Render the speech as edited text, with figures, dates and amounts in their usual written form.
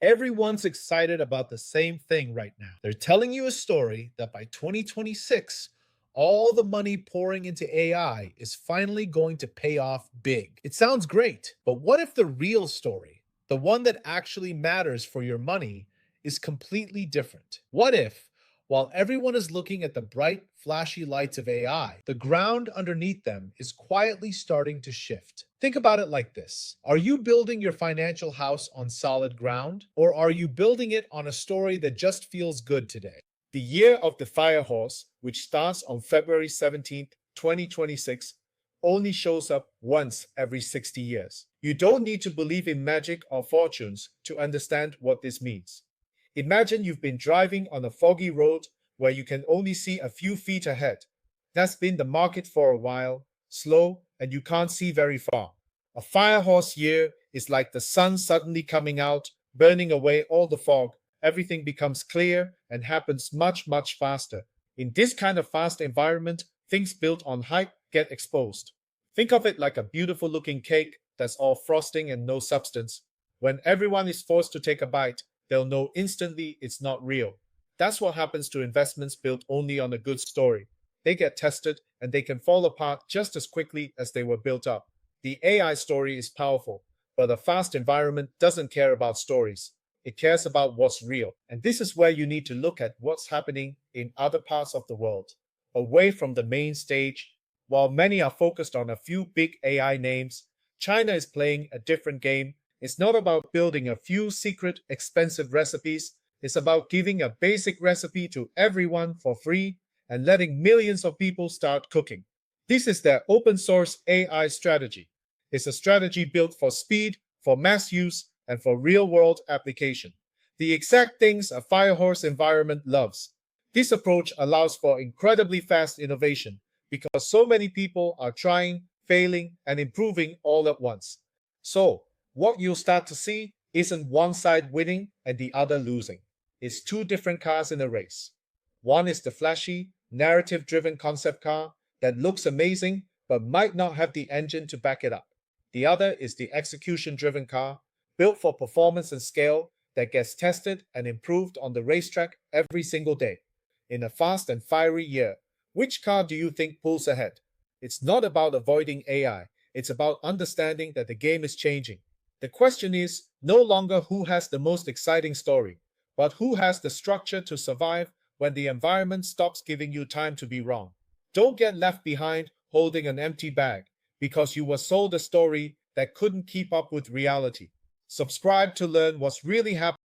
Everyone's excited about the same thing right now. They're telling you a story that by 2026, all the money pouring into AI is finally going to pay off big. It sounds great, but what if the real story, the one that actually matters for your money, is completely different? What if, while everyone is looking at the bright, flashy lights of AI, the ground underneath them is quietly starting to shift? Think about it like this. Are you building your financial house on solid ground, or are you building it on a story that just feels good today? The year of the fire horse, which starts on February 17th, 2026, only shows up once every 60 years. You don't need to believe in magic or fortunes to understand what this means. Imagine you've been driving on a foggy road where you can only see a few feet ahead. That's been the market for a while, slow, and you can't see very far. A firehorse year is like the sun suddenly coming out, burning away all the fog. Everything becomes clear and happens much, much faster. In this kind of fast environment, things built on hype get exposed. Think of it like a beautiful looking cake that's all frosting and no substance. When everyone is forced to take a bite, they'll know instantly it's not real. That's what happens to investments built only on a good story. They get tested and they can fall apart just as quickly as they were built up. The AI story is powerful, but a fast environment doesn't care about stories. It cares about what's real. And this is where you need to look at what's happening in other parts of the world. Away from the main stage, while many are focused on a few big AI names, China is playing a different game. It's not about building a few secret, expensive recipes. It's about giving a basic recipe to everyone for free and letting millions of people start cooking. This is their open source AI strategy. It's a strategy built for speed, for mass use, and for real world application. The exact things a firehorse environment loves. This approach allows for incredibly fast innovation because so many people are trying, failing, and improving all at once. So, what you'll start to see isn't one side winning and the other losing. It's two different cars in a race. One is the flashy, narrative driven concept car that looks amazing but might not have the engine to back it up. The other is the execution driven car, built for performance and scale, that gets tested and improved on the racetrack every single day. In a fast and fiery year, which car do you think pulls ahead? It's not about avoiding AI, it's about understanding that the game is changing. The question is no longer who has the most exciting story, but who has the structure to survive when the environment stops giving you time to be wrong. Don't get left behind holding an empty bag because you were sold a story that couldn't keep up with reality. Subscribe to learn what's really happening